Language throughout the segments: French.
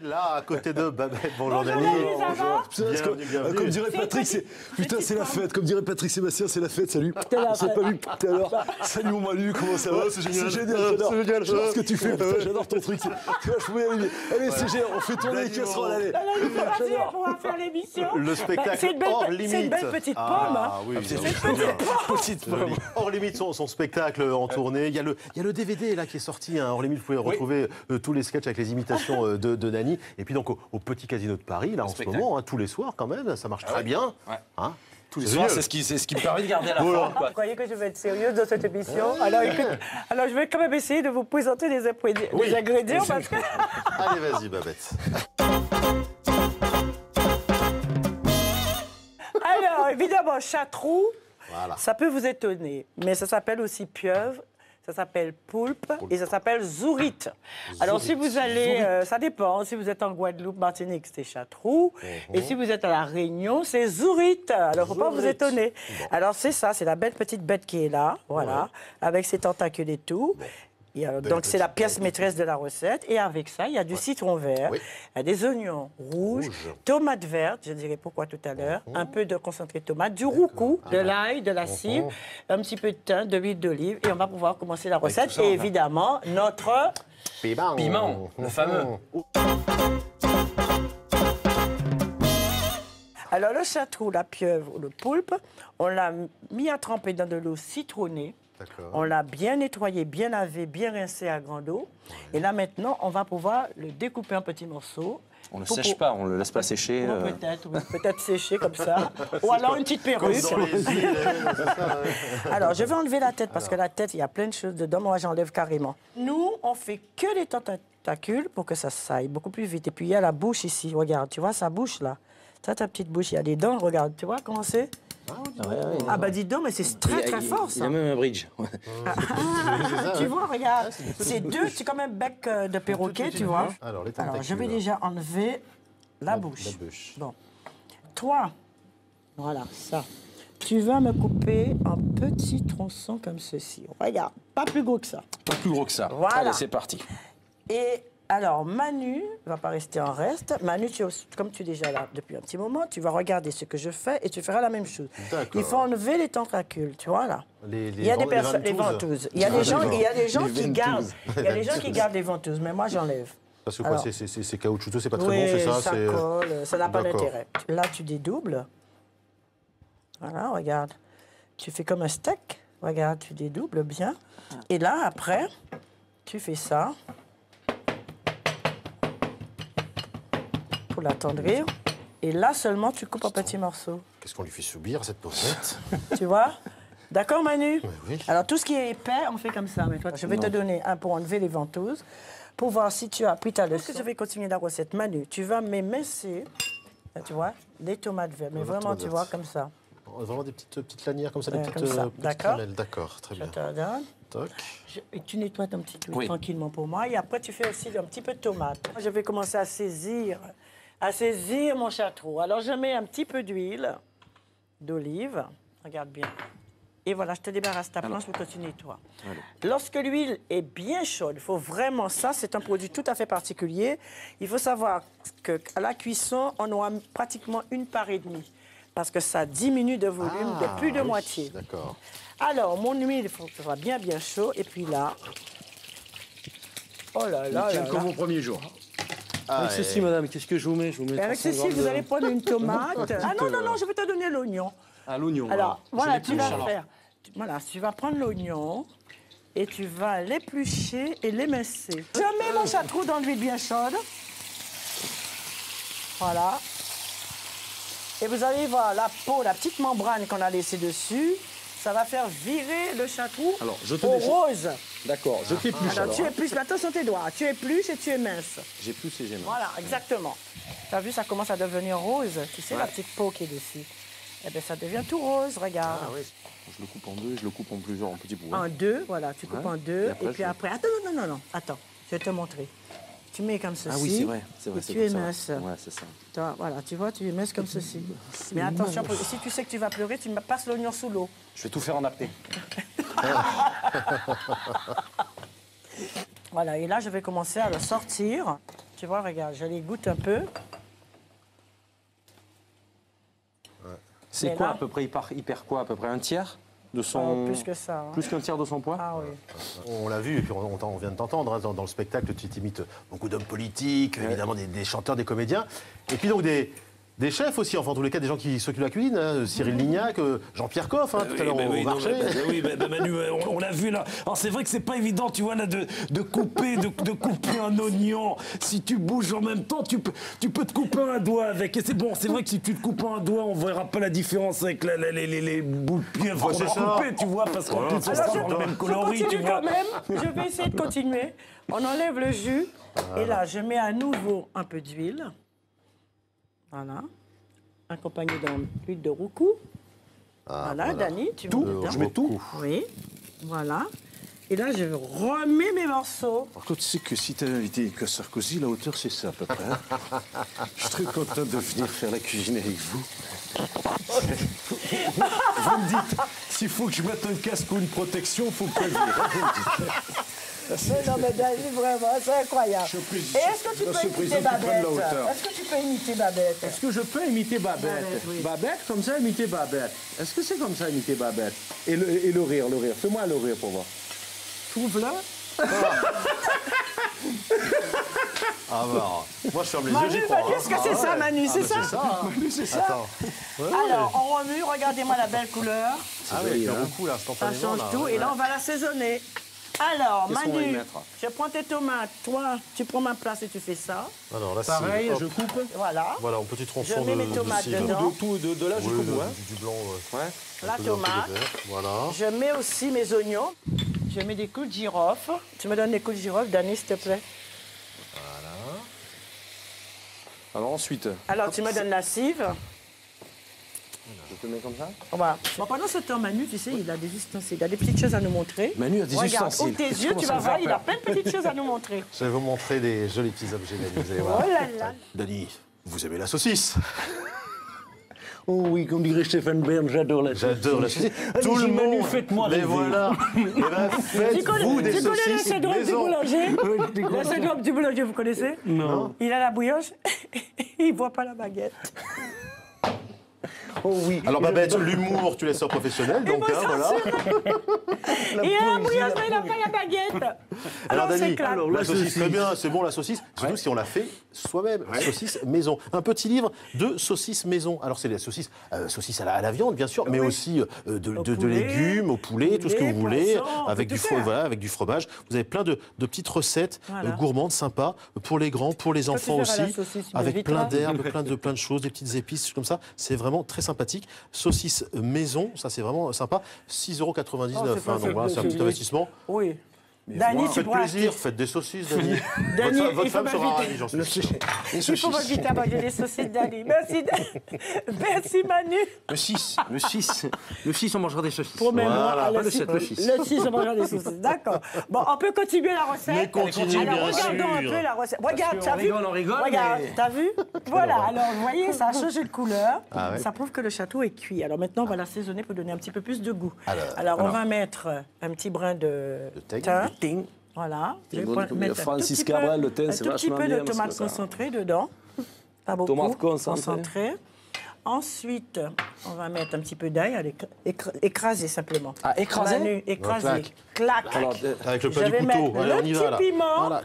Là, à côté de Babette. Bonjour Bonjour, Dani. Dani, ça va? Bienvenue, bienvenue. Comme dirait Patrick, c'est la fête. Comme dirait Patrick Sébastien, c'est la fête. Salut. la On s'est fête. pas vu tout à l'heure. Salut mon Manu, comment ça va? C'est génial. J'adore. C'est génial. J'adore ce que tu fais. Putain, j'adore ton truc. Tu vois, je pouvais y arriver. Allez, c'est génial. On fait tourner les casseroles. Allez. On pourra faire l'émission. Le spectacle C'est une belle, hors c'est une limite. belle petite pomme. Hein. Ah oui, Petite pomme. Hors limite, son spectacle en tournée. Il y a le DVD là qui est sorti. Hors limite, vous pouvez retrouver tous les sketchs avec les imitations de Dani. Et puis donc au Petit Casino de Paris, là en ce moment, hein, tous les soirs quand même, ça marche très bien. Ouais. Hein, Tous les soirs, c'est ce qui me permet de garder à la forme. Vous croyez que je vais être sérieuse dans cette émission? Alors, écoute, je vais quand même essayer de vous présenter des ingrédients parce que... Allez, vas-y, Babette. Alors, évidemment, chatroux, Voilà. ça peut vous étonner, mais ça s'appelle aussi pieuvre. Ça s'appelle poulpe et ça s'appelle zourite. Alors, si vous allez, ça dépend. Si vous êtes en Guadeloupe, Martinique, c'est chatroux. Et si vous êtes à La Réunion, c'est zourite. Alors, faut pas vous étonner. Alors, c'est ça, c'est la belle petite bête qui est là, voilà, avec ses tentacules et tout. Et alors, donc, c'est la pièce maîtresse de la recette. Et avec ça, il y a du citron vert, il y a des oignons rouges, tomates vertes, je dirais pourquoi tout à l'heure, un peu de concentré de tomate, du roucou, de l'ail, de la cive, un petit peu de thym, de l'huile d'olive. Et on va pouvoir commencer la recette. ça, Et évidemment, notre... Piment, le fameux. Alors, le chatroux, la pieuvre ou le poulpe, on l'a mis à tremper dans de l'eau citronnée. On l'a bien nettoyé, bien lavé, bien rincé à grande eau. Et là, maintenant, on va pouvoir le découper en petits morceaux. On ne le sèche pas, on ne le laisse pas sécher. Peut-être sécher comme ça. Ou alors une petite perruque. Alors, je vais enlever la tête parce que la tête, il y a plein de choses dedans. Moi, j'enlève carrément. Nous, on fait que les tentacules pour que ça aille beaucoup plus vite. Et puis, il y a la bouche ici. Regarde, tu vois sa bouche là? Ça, ta petite bouche, il y a des dents. Regarde, tu vois comment c'est? Ah bah dis donc, mais c'est très très fort ça. Il y a même un bridge. Tu vois, regarde, c'est deux, c'est comme un bec de perroquet, tu vois. Alors, les Alors, je vais tentacules. déjà enlever la bouche. La bouche. Bon. Toi, voilà, ça. Tu vas me couper en petits tronçons comme ceci. Regarde, pas plus gros que ça. Pas plus gros que ça. Voilà. Allez, c'est parti. Et alors, Manu ne va pas rester en reste. Manu, comme tu es déjà là depuis un petit moment, tu vas regarder ce que je fais et tu feras la même chose. D'accord. Il faut enlever les tentacules, tu vois là. Il y a des personnes, les ventouses. Il y a des gens qui gardent. Il y a des gens qui gardent les ventouses, mais moi j'enlève. Parce que quoi, c'est caoutchouteux, c'est pas très Oui, bon, c'est ça? ça colle, ça n'a pas D'accord. d'intérêt. Là, tu dédoubles. Voilà, regarde. Tu fais comme un steak. Regarde, tu dédoubles bien. Et là, après, tu fais ça. Pour l'attendrir. Et là seulement, tu coupes en petits morceaux. Qu'est-ce qu'on lui fait subir, cette pauvette? Tu vois? D'accord, Manu? Oui. Alors, tout ce qui est épais, on fait comme ça. Mais toi, je vais te donner un pour enlever les ventouses, pour voir si tu as pris ta leçon. Je vais continuer la recette. Manu, tu vas m'émincer, tu vois, les tomates vertes. Mais vraiment, tu vois, comme ça. Vraiment des petites lanières comme ça, des comme ça. petites D'accord. lamelles. D'accord, très Je bien. te la donne. Toc. Et tu nettoies ton petit truc Oui. tranquillement pour moi. Et après, tu fais aussi un petit peu de tomate. Je vais commencer à saisir mon chatroux. Alors, je mets un petit peu d'huile d'olive. Regarde bien. Et voilà, je te débarrasse ta planche pour que tu nettoies. Lorsque l'huile est bien chaude, il faut vraiment ça, c'est un produit tout à fait particulier. Il faut savoir qu'à la cuisson, on aura pratiquement une part et demie. Parce que ça diminue de volume de plus de moitié. D'accord. Alors, mon huile, il faut que ce soit bien, bien chaud. Et puis là... Oh là là là Comme là. au premier jour. Ah, Avec ceci, madame, qu'est-ce que je vous mets? Je vous mets Et avec 300 ceci, grammes vous de- allez prendre une tomate. Ah non, non, non, je vais te donner l'oignon. Ah, l'oignon. Alors, voilà, tu vas l'épluche, faire... Voilà, tu vas prendre l'oignon et tu vas l'éplucher et l'émincer. Je mets mon chatroux dans l'huile bien chaude. Voilà. Et vous allez voir la peau, la petite membrane qu'on a laissée dessus. Ça va faire virer le chatroux Alors, je te au défais. rose. D'accord, je t'épluche Alors, alors. tu épluches, mais attention tes doigts. Tu épluches et tu éminces. J'ai plus et j'ai mal. Voilà, exactement. Tu as vu, ça commence à devenir rose. Tu sais, la petite peau qui est dessus. Eh bien, ça devient tout rose, regarde. Je le coupe en deux, je le coupe en plusieurs, en petits bouts. En deux, voilà, tu coupes en deux. Et Et puis après, attends, non, non, non, attends, je vais te montrer. Tu mets comme ceci. Ah oui, c'est vrai. Et c'est tu comme ça. éminces. Ouais, c'est ça. Toi, voilà, tu vois, tu éminces comme ceci. Mais attention, si tu sais que tu vas pleurer, tu me passes l'oignon sous l'eau. Je vais tout faire en apnée. Voilà, et là, je vais commencer à le sortir. Tu vois, regarde, je les goûte un peu. C'est Mais quoi là- à peu près, il perd quoi à peu près un tiers de son... Plus que ça. hein. Plus qu'un tiers de son poids. Ah oui. On l'a vu, et puis on vient de t'entendre hein, dans le spectacle, tu imites beaucoup d'hommes politiques, évidemment des chanteurs, des comédiens, et puis donc des chefs aussi, enfin en tous les cas des gens qui s'occupent de la cuisine, hein, Cyril Lignac, Jean-Pierre Coff, hein, tout à l'heure au marché. Manu, on l'a vu là. Alors c'est vrai que c'est pas évident, tu vois, là, de couper un oignon. Si tu bouges en même temps, tu peux te couper un doigt avec. Et c'est bon, c'est vrai que si tu te coupes un doigt, on verra pas la différence avec les bouts de pied qu'on c'est va ça. couper, tu vois, parce qu'en plus on Alors, sera dans le même coloris, je tu continue vois. quand même. Je vais essayer de continuer. On enlève le jus. Et là, je mets à nouveau un peu d'huile. Voilà. Accompagné d'huile de roucou. Voilà, Dani, tu mets dedans. Je mets tout. Oui. Voilà. Et là, je remets mes morceaux. Par contre, tu sais que si t'avais invité Nicolas Sarkozy, la hauteur, c'est ça à peu près. hein. Je suis très content de venir faire la cuisine avec vous. Vous me dites, s'il faut que je mette un casque ou une protection, il faut me prévenir. Vous me dites. Non, mais Dani, vraiment, c'est incroyable. Je suis Et est-ce que tu la peux surprise imiter qui prenne Babette la hauteur. Est-ce que tu peux imiter Babette Est-ce que je peux imiter Babette Babette, oui. Babette, comme ça, imiter Babette. Est-ce que c'est comme ça, imiter Babette et le rire. Fais-moi le rire pour voir. Trouve-le. Ah bah, moi je ferme les yeux, Manu, j'y crois. Manu, est-ce que c'est ça, Manu C'est ça C'est ça. Attends. Alors, on remue, regardez-moi la belle couleur. Ah oui, le coup là, Ça instantanément. change là, tout. ouais. Et là, on va l'assaisonner. Alors, Qu'est-ce qu'on va y Manu, mettre je prends tes tomates. Toi, tu prends ma place et tu fais ça. Ah non, là, c'est- Pareil, hop, je coupe. Voilà. Voilà, un petit tronçon Je mets mes tomates cible. dedans. Tout de là Oui, jusqu'au bout. Hein. du blanc. Ouais. La un peu de tomate. vert, Voilà. Je mets aussi mes oignons. Je mets des coups de girofle. Tu me donnes des coups de girofle, Dani, s'il te plaît. Alors ensuite, Alors, tu me donnes la cive. je te mets comme ça. Voilà. Bon, pendant ce temps, Manu, tu sais, il a des ustensiles. Il a des petites choses à nous montrer. Manu a des Regarde, ustensiles. ouvre tes yeux, tu vas voir, il a plein de petites choses à nous montrer. Je vais vous montrer des jolis petits objets, Dani, vous allez voir. Oh là là. Dani, vous aimez la saucisse? Oh oui, comme dirait Stéphane Bern, j'adore la saucisse. J'adore la saucisse. Allez, Tout le Manu, monde. faites-moi Mais rêver. voilà. Eh ben, faites-vous des Tu connais le saucisses syndrome du maison. boulanger Le syndrome du boulanger, vous connaissez? Non. Il a la bouilloche, il ne voit pas la baguette. Oh oui. Alors Babette, l'humour, tu laisses ça aux professionnels, donc hein, voilà. Il a la bouilloche, mais il n'a pas la baguette. Alors on Dani, s'éclate. la saucisse, très bien, c'est bon la saucisse, surtout si on la fait soi-même, saucisse maison. Un petit livre de saucisses maison. Alors c'est la saucisse, saucisse à la viande bien sûr, mais aussi de poulet, légumes, au poulet, tout ce que vous voulez, poisson, on avec peut du, tout faire. voilà, avec du fromage. Vous avez plein de petites recettes Voilà. gourmandes, sympas, pour les grands, pour les enfants faire à la aussi, saucisse, avec vite, plein là. d'herbes, plein de choses, des petites épices comme ça. C'est vraiment très sympathique. Saucisse maison, ça c'est vraiment sympa. 6,99 €, Oh, c'est pas donc voilà, c'est un petit oui. investissement. Oui. Dani, tu Faites pourras plaisir, faites des saucisses, Dani. Dani, Votre il faut femme sera m'inviter. ravie, j'en suis sûr. Il faut m'inviter à manger des saucisses, Dani. Merci, merci Manu. Le 6, on mangera des saucisses. Promets-moi. Voilà, Ah, pas le 7, le 6. Le 6, on mangera des saucisses. D'accord. Bon, on peut continuer la recette. Mais continue, Alors, bien regardons un sûr. peu la recette. Regarde, qu'on t'as vu? rigole, on rigole, Regarde, mais- t'as vu? Voilà, alors, vous voyez, ça a changé de couleur. Ah ouais. Ça prouve que le château est cuit. Alors maintenant, on va l'assaisonner pour donner un petit peu plus de goût. Alors, on va mettre un petit brin de thym. thym. Voilà. Je vais bon, mettre un Francis tout petit Cabrel, peu- le thym, c'est un tout petit vachement peu bien de parce tomate que ça- concentrée dedans. Pas beaucoup. Tomate concentrée. Concentrée. Ensuite, on va mettre un petit peu d'ail, à écraser simplement. Ah, écraser? Manu, écraser. Clac. Clac. Alors, Avec le Je plat du vais couteau. mettre Allez, le on y va là. petit piment. Voilà.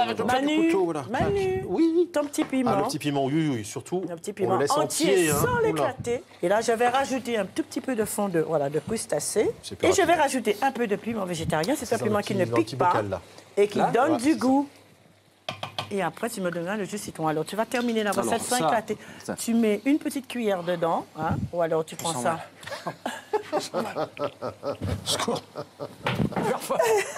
avec le Manu, couteau, voilà. Manu, Oui. ton petit piment. Ah, le petit piment, oui, surtout. Un petit On piment le laisse entier, hein. sans Oula. l'éclater. Et là, je vais rajouter un tout petit peu de fond de crustacé. C'est plus Et je vais rapide. rajouter un peu de piment végétarien. C'est ça, simplement dans qu'il le ne petit- dans le pique petit pas bocal, là. et qui donne Voilà, du c'est goût. Et après, tu me donneras le jus citron. Alors, tu vas terminer la recette sans ça, éclater. ça. Tu mets une petite cuillère dedans, hein, ou alors tu prends ça.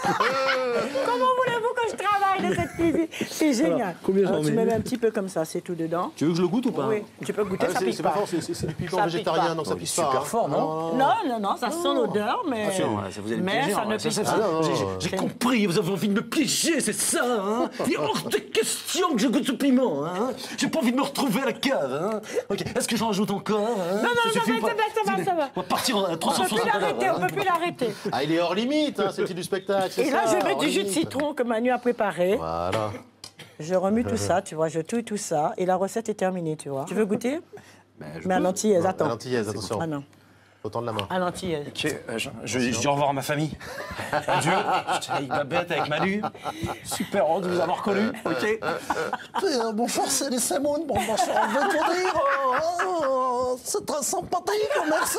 Comment voulez-vous que je travaille de cette cuisine? C'est génial. combien Alors, j'en tu mets mets un petit peu comme ça, c'est tout dedans. Tu veux que je le goûte ou pas? Oui, tu peux goûter, Ah, ça c'est pique c'est pas. pas fort, c'est du piment Ça pique végétarien, pas. donc ça pique pas. super hein. fort, non Non, ça sent l'odeur, mais, Attention, ça vous allez me mais piéger, ça hein, ne ça, pique ça, pas. J'ai compris, vous avez envie de me piéger, c'est ça, hein? Il est hors de question que je goûte ce piment, hein? J'ai pas envie de me retrouver à la cave, hein? Ok, est-ce que j'en rajoute encore, hein? Non, Ça suffit ou pas ça va. On va partir à On peut 360 plus à l'heure, l'arrêter, hein. on peut plus l'arrêter. Ah, il est hors limite, hein, c'est le petit du spectacle. c'est Et là, ça, je mets hors du jus de limite. citron que Manu a préparé. Voilà. Je remue tout ça, tu vois, je touille tout ça et la recette est terminée, tu vois. Tu veux goûter? Mais à l'antillaise, attends. À l'antillaise, attention. Ah non, Faut tendre la main. à l'antillaise. Ok, je dis au revoir à ma famille. Adieu. J'étais avec ma bête, avec Manu. Super heureux de vous avoir connu. Ok. Bonjour, c'est les Semoun. Bonjour, je vais tout dire. C'est très sympathique, merci.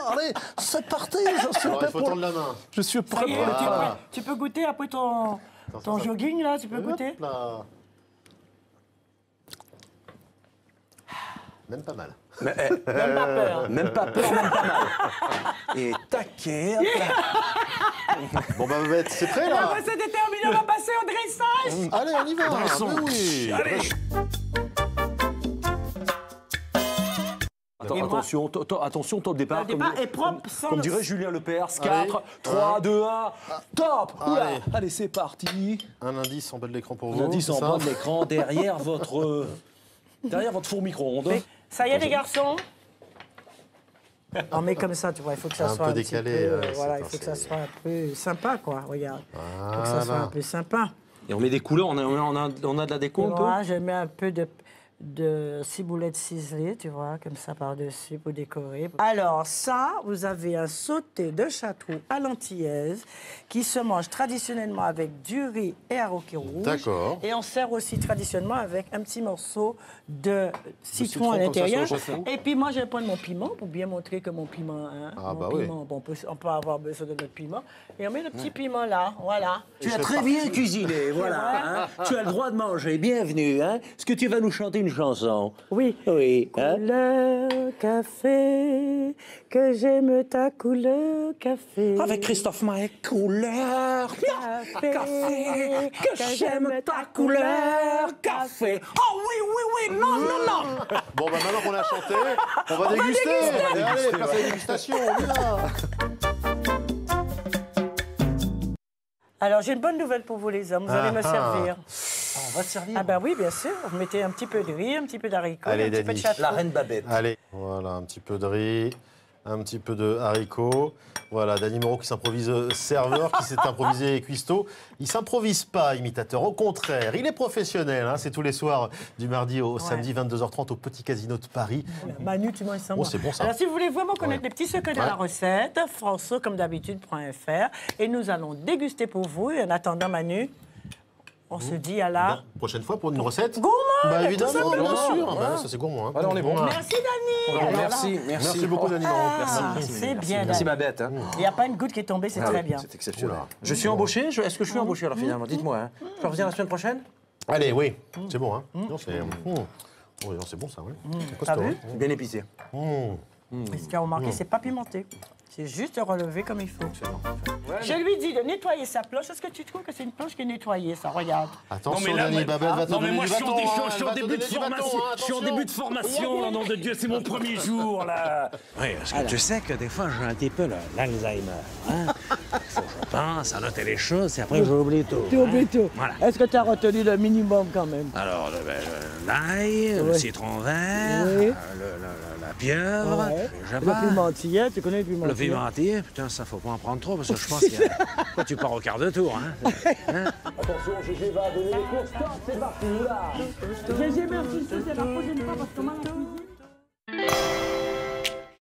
Allez, c'est parti. Je suis Alors, il prêt faut pour... tendre la main. Je suis prêt Ça y est, pour... Voilà. tu peux goûter après ton jogging, là, tu peux goûter? Hop là. Même pas mal. Mais, Même pas peur. même pas peur, même pas mal. Et taquet. hop là. Bon, bah, Babette, c'est prêt, La là? recette est terminée, on va passer au dressage. Allez, on y va. Mais oui. Attention, top départ. Le départ est propre sans Comme le- dirait Julien Lepers. Allez. 4, 3, 2, 1, top. Oula. Allez. Allez, c'est parti. Un indice en bas de l'écran pour vous. L'indice en c'est bas ça de l'écran, derrière votre four micro-ondes. Ça y est, les garçons? On met comme ça, tu vois, il faut que ça Un soit peu petit décalé, voilà, c'est il faut que un- ça soit un peu sympa, quoi, regarde. Il faut que ça Voilà. soit un peu sympa. Et on met des couleurs, on a de la déco un peu. Moi, je mets un peu de ciboulette ciselée, tu vois, comme ça par-dessus pour décorer. Alors ça, vous avez un sauté de château à l'antillaise qui se mange traditionnellement avec du riz et haricots rouges. D'accord. Et on sert aussi traditionnellement avec un petit morceau de citron citron à comme ça sur le l'intérieur. chauffe-eau. Et puis moi, je vais prendre mon piment pour bien montrer que mon piment, hein, Ah, mon bah oui. piment, bon, on peut avoir besoin de notre piment. Et on met le petit piment là, voilà. Tu as très bien cuisiné, voilà. Hein. Tu as le droit de manger. Bienvenue. Hein. Est-ce que tu vas nous chanter une chanson? Oui. Oui. Hein. Couleur café, que j'aime ta couleur café. Avec Christophe Maé, couleur café, que j'aime ta couleur café. Oh oui, non. Bon, bah, maintenant qu'on a chanté, on va déguster. Allez, place à la dégustation, on y va. Alors, j'ai une bonne nouvelle pour vous, les hommes. Vous allez me servir. On va te servir. Ah ben oui, bien sûr. Vous mettez un petit peu de riz, un petit peu d'haricots, Allez, un petit peu de Dany. château. La reine Babette. Allez, voilà, un petit peu de riz, un petit peu de haricots. Voilà, Dany Moreau qui s'improvise serveur, qui s'est improvisé cuistot. Il s'improvise pas imitateur, au contraire, il est professionnel. Hein, c'est tous les soirs du mardi au samedi 22h30 au Petit Casino de Paris. Manu, tu manges sans moi. c'est bon, ça. Alors, si vous voulez vraiment connaître Ouais. les petits secrets de Ouais. la recette, François, comme d'habitude.fr. Et nous allons déguster pour vous. Et en attendant, Manu, on se dit à la... Bon, prochaine fois pour une recette. Gourmand, Bah tout évidemment, simplement. bien sûr. Voilà. Bah, ça c'est gourmand. Hein. Voilà, on est bon. Merci, Dany. Alors là- Merci Beaucoup Dany Moreau. Ah, c'est bien, Merci Dany. ma bête. Hein. Il n'y a pas une goutte qui est tombée, c'est très bien. C'est exceptionnel. Je suis embauché. Est-ce que je suis embauché alors finalement? Dites-moi. Hein. Je peux revenir la semaine prochaine? Allez, oui, c'est bon. Hein. Non, c'est oui, non, c'est bon ça. Oui. C'est T'as costaud. vu hein. Bien épicé. Et ce qu'il a remarqué, c'est pas pimenté. C'est juste relevé comme il faut. Je lui dis de nettoyer sa planche. Est-ce que tu trouves que c'est une planche qui est nettoyée, ça? Regarde. Attention, Dany, Babette va te Non mais donner moi du je suis en bâton. dé- hein, je suis elle en va te début donner de du bâton, formation. hein, Je suis en attention. début de formation, là, nom de Dieu, c'est mon premier jour là. Oui, parce que tu sais que des fois, j'ai un petit peu l'Alzheimer. Hein? Faut que je pense à noter les choses et après, j'oublie tout. Tu oublies tout. Voilà. Est-ce que tu as retenu le minimum quand même? Alors, l'ail, le citron vert, Oui. la pieuvre, Ouais. je sais Le pas. pimentier, tu connais le pimentier? Le pimentier, putain, ça faut pas en prendre trop parce que je pense qu'il y a... Toi, tu pars au quart de tour, hein? Attention, GG va donner les courses. Stop, c'est parti. Là. GG, merci, c'est la prochaine fois parce qu'on m'a la cuisine.